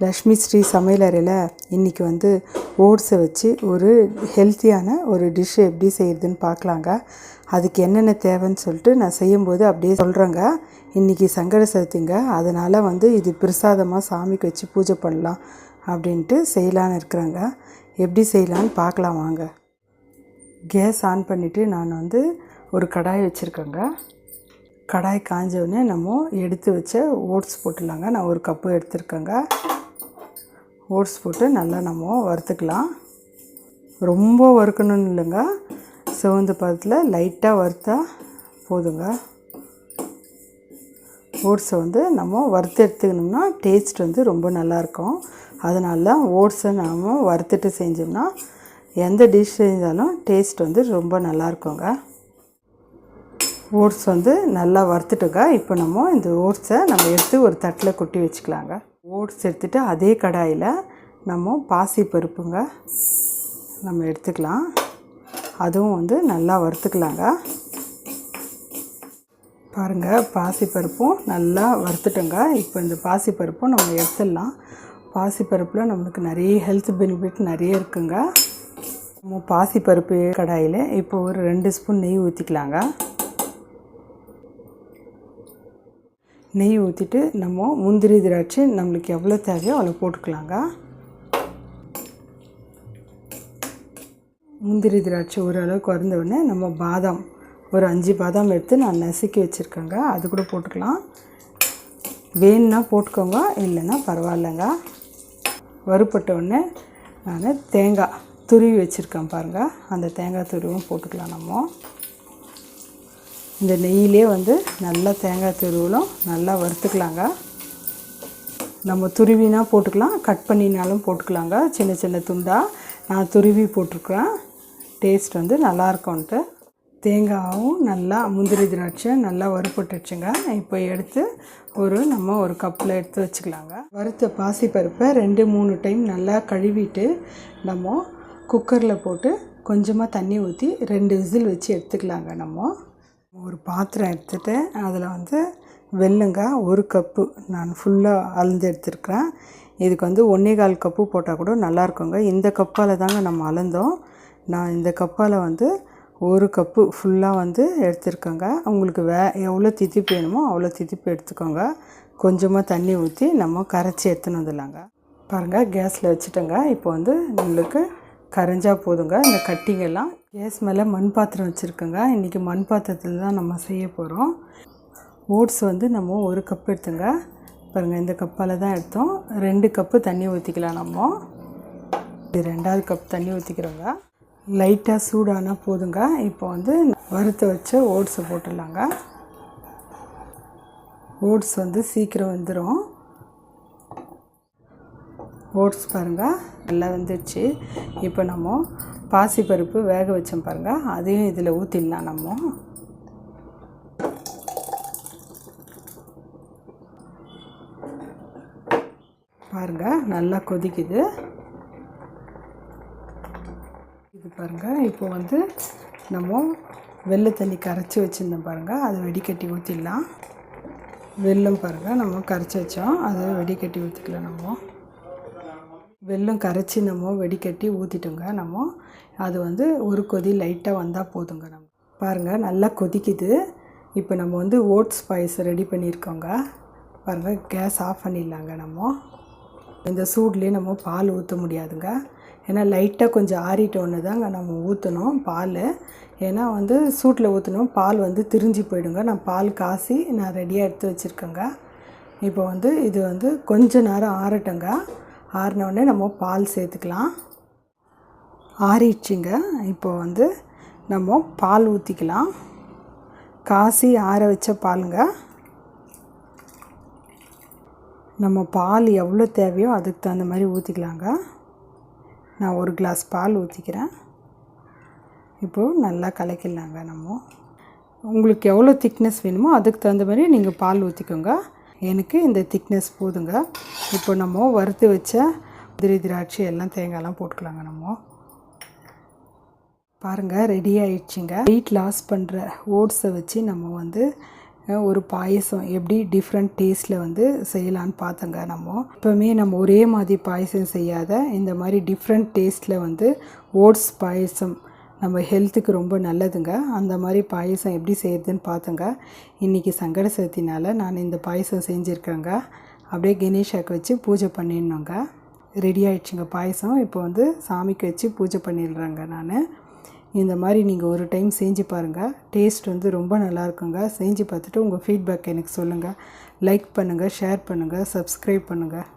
லக்ஷ்மி ஸ்ரீ சமையலறையில் இன்றைக்கி வந்து ஓட்ஸை வச்சு ஒரு ஹெல்த்தியான ஒரு டிஷ் எப்படி செய்கிறதுன்னு பார்க்கலாங்க. அதுக்கு என்னென்ன தேவைன்னு சொல்லிட்டு நான் செய்யும்போது அப்படியே சொல்கிறேங்க. இன்றைக்கி சங்கட சதுர்த்திங்க, அதனால் வந்து இது பிரசாதமாக சாமிக்கு வச்சு பூஜை பண்ணலாம் அப்படின்ட்டு செய்யலான்னு இருக்கிறேங்க. எப்படி செய்யலான்னு பார்க்கலாம் வாங்க. கேஸ் ஆன் பண்ணிவிட்டு நான் வந்து ஒரு கடாய் வச்சுருக்கேங்க. கடாய் காஞ்சவுடனே நம்ம எடுத்து வச்ச ஓட்ஸ் போட்டுடலாங்க. நான் ஒரு கப்பு எடுத்துருக்கேங்க. ஓட்ஸ் போட்டு நல்லா நம்ம வறுத்துக்கலாம். ரொம்ப வறுக்கணும்னு இல்லைங்க, சிவந்த பதத்தில் லைட்டாக வறுத்தா போதுங்க. ஓட்ஸை வந்து நம்ம வறுத்து எடுத்துக்கணும்னா டேஸ்ட் வந்து ரொம்ப நல்லாயிருக்கும். அதனால தான் ஓட்ஸை நம்ம வறுத்துட்டு செஞ்சோம்னா எந்த டிஷ் செஞ்சாலும் டேஸ்ட் வந்து ரொம்ப நல்லாயிருக்குங்க. ஓட்ஸ் வந்து நல்லா வறுத்துட்டுங்க. இப்போ நம்ம இந்த ஓட்ஸை நம்ம எடுத்து ஒரு தட்டில் கொட்டி வச்சுக்கலாங்க. ஓட்ஸ் எடுத்துகிட்டு அதே கடாயில் நம்ம பாசி பருப்புங்க நம்ம எடுத்துக்கலாம். அதுவும் வந்து நல்லா வறுத்துக்கலாங்க. பாருங்கள், பாசி பருப்பும் நல்லா வறுத்துட்டோங்க. இப்போ இந்த பாசி பருப்பும் நம்ம எடுத்துடலாம். பாசி பருப்பில் நம்மளுக்கு நிறைய ஹெல்த் பெனிஃபிட் நிறைய இருக்குங்க. நம்ம பாசி பருப்பு கடாயில் இப்போ ஒரு 2 ஸ்பூன் நெய் ஊற்றிக்கலாங்க. நெய் ஊற்றிட்டு நம்ம முந்திரி திராட்சை நம்மளுக்கு எவ்வளோ தேவையோ அவ்வளோ போட்டுக்கலாங்க. முந்திரி திராட்சை ஓரளவுக்கு வந்தவுடனே நம்ம பாதாம் ஒரு 5 பாதாம் எடுத்து நான் நசுக்கி வச்சுருக்கேங்க. அது கூட போட்டுக்கலாம். வேணுன்னா போட்டுக்கோங்க, இல்லைன்னா பரவாயில்லைங்க. வறுபட்டவுடனே நான் தேங்காய் துருவி வச்சுருக்கேன் பாருங்கள். அந்த தேங்காய் துருவும் போட்டுக்கலாம். நம்ம இந்த நெய்யிலே வந்து நல்லா தேங்காய் துருவலும் நல்லா வறுத்துக்கலாங்க. நம்ம துருவினா போட்டுக்கலாம், கட் பண்ணினாலும் போட்டுக்கலாங்க. சின்ன சின்ன துண்டாக நான் துருவி போட்டிருக்கேன். டேஸ்ட் வந்து நல்லாயிருக்கும்ன்ட்டு. தேங்காயும் நல்லா முந்திரி திராட்சை நல்லா வறுபட்டுச்சுங்க. இப்போ எடுத்து நம்ம ஒரு கப்பில் எடுத்து வச்சுக்கலாங்க. வறுத்த பாசிப்பருப்பை 2-3 டைம் நல்லா கழுவிட்டு நம்ம குக்கரில் போட்டு கொஞ்சமாக தண்ணி ஊற்றி 2 விசில் வச்சு எடுத்துக்கலாங்க. நம்ம ஒரு பாத்திரம் எடுத்துகிட்டு அதில் வந்து வெல்லுங்க 1 கப்பு நான் ஃபுல்லாக அளந்து எடுத்துருக்கிறேன். இதுக்கு வந்து 1.25 கப்பு போட்டால் கூட நல்லாயிருக்குங்க. இந்த கப்பால் தாங்க நம்ம அளந்தோம். நான் இந்த கப்பால் வந்து 1 கப்பு ஃபுல்லாக வந்து எடுத்துருக்கேங்க. உங்களுக்கு எவ்வளோ தித்திப்பு வேணுமோ அவ்வளோ தித்திப்பு எடுத்துக்கோங்க. கொஞ்சமாக தண்ணி ஊற்றி நம்ம கரைச்சி எடுத்துன்னு வந்துடலாங்க. பாருங்கள், கேஸில் வச்சுட்டோங்க. இப்போ வந்து நம்மளுக்கு கரைஞ்சா போதுங்க. இந்த கட்டிங்கெல்லாம் கேஸ் மேலே மண் பாத்திரம் வச்சுருக்கோங்க. இன்றைக்கி மண் பாத்திரத்தில் தான் நம்ம செய்ய போகிறோம். ஓட்ஸ் வந்து நம்ம 1 கப் எடுத்துங்க. பாருங்கள், இந்த கப்பால் தான் எடுத்தோம். 2 கப்பு தண்ணி ஊற்றிக்கலாம். நம்ம இது 2வது கப் தண்ணி ஊற்றிக்கிறோங்க. லைட்டாக சூடானா போதுங்க. இப்போ வந்து வறுத்து வச்ச ஓட்ஸை போட்டுடலாங்க. ஓட்ஸ் வந்து சீக்கிரம் வந்துடும். ஓட்ஸ் பாருங்கள் நல்லா வந்துடுச்சு. இப்போ நம்ம பாசிப்பருப்பு வேக வச்சோம் பாருங்கள், அதையும் இதில் ஊற்றிடலாம். நம்ம பாருங்கள் நல்லா கொதிக்குது. இது பாருங்கள், இப்போ வந்து நம்ம வெள்ளை தண்ணி கரைச்சி வச்சுருந்தோம் பாருங்கள், அதை வெடிக்கட்டி ஊற்றிடலாம். வெல்லம் பாருங்கள் நம்ம கரைச்சி வச்சோம், அதை வெடிக்கட்டி ஊற்றிக்கலாம். நம்ம வெல்லம் கரைச்சி நம்ம வெடிக்கட்டி ஊற்றிட்டோங்க. நம்ம அது வந்து ஒரு கொதி லைட்டாக வந்தால் போதுங்க. நம்ம பாருங்கள் நல்லா கொதிக்குது. இப்போ நம்ம வந்து ஓட்ஸ் பாயசம் ரெடி பண்ணியிருக்கோங்க. பாருங்கள், கேஸ் ஆஃப் பண்ணிடலாங்க. நம்ம இந்த சூட்லேயே நம்ம பால் ஊற்ற முடியாதுங்க. ஏன்னா லைட்டாக கொஞ்சம் ஆறிட்டோன்னு தாங்க நம்ம ஊற்றணும் பால். ஏன்னா வந்து சூட்டில் ஊற்றணும் பால் வந்து திரிஞ்சு போயிடுங்க. நான் பால் காசி நான் ரெடியாக எடுத்து வச்சுருக்கேங்க. இப்போ வந்து இது வந்து கொஞ்ச நேரம் ஆறட்டுங்க. ஆறினோடனே நம்ம பால் சேர்த்துக்கலாம். ஆறிடுச்சிங்க. இப்போ வந்து நம்ம பால் ஊற்றிக்கலாம். காசி ஆற வச்ச பாலுங்க. நம்ம பால் எவ்வளோ தேவையோ அதுக்கு தகுந்த மாதிரி ஊற்றிக்கலாங்க. நான் 1 கிளாஸ் பால் ஊற்றிக்கிறேன். இப்போது நல்லா கலக்கிடலாங்க. நம்ம உங்களுக்கு எவ்வளோ திக்னஸ் வேணுமோ அதுக்கு தகுந்த மாதிரி நீங்கள் பால் ஊற்றிக்கோங்க. எனக்கு இந்த திக்னஸ் போதுங்க. இப்போ நம்ம வறுத்து வச்ச முந்திரி திராட்சை எல்லாம் தேங்காயெல்லாம் போட்டுக்கலாங்க. நம்ம பாருங்கள் ரெடி ஆயிடுச்சுங்க. வெயிட் லாஸ் பண்ணுற ஓட்ஸை வச்சு நம்ம வந்து ஒரு பாயசம் எப்படி டிஃப்ரெண்ட் டேஸ்ட்டில் வந்து செய்யலான்னு பார்த்தங்க. எப்போவுமே நம்ம ஒரே மாதிரி பாயசம் செய்யாத இந்த மாதிரி டிஃப்ரெண்ட் டேஸ்ட்டில் வந்து ஓட்ஸ் பாயசம் நம்ம ஹெல்த்துக்கு ரொம்ப நல்லதுங்க. அந்த மாதிரி பாயசம் எப்படி செய்கிறதுன்னு பார்த்தங்க. இன்றைக்கி சங்கட சதுர்த்தினால் நான் இந்த பாயசம் செஞ்சுருக்கேங்க. அப்படியே கணேஷாக்கு வச்சு பூஜை பண்ணிடணுங்க. ரெடி ஆகிடுச்சுங்க பாயசம். இப்போ வந்து சாமிக்கு வச்சு பூஜை பண்ணிடுறேங்க நான். இந்த மாதிரி நீங்கள் ஒரு டைம் செஞ்சு பாருங்கள். டேஸ்ட் வந்து ரொம்ப நல்லாயிருக்குங்க. செஞ்சு பார்த்துட்டு உங்கள் ஃபீட்பேக் எனக்கு சொல்லுங்கள். லைக் பண்ணுங்கள், ஷேர் பண்ணுங்கள், சப்ஸ்கிரைப் பண்ணுங்கள்.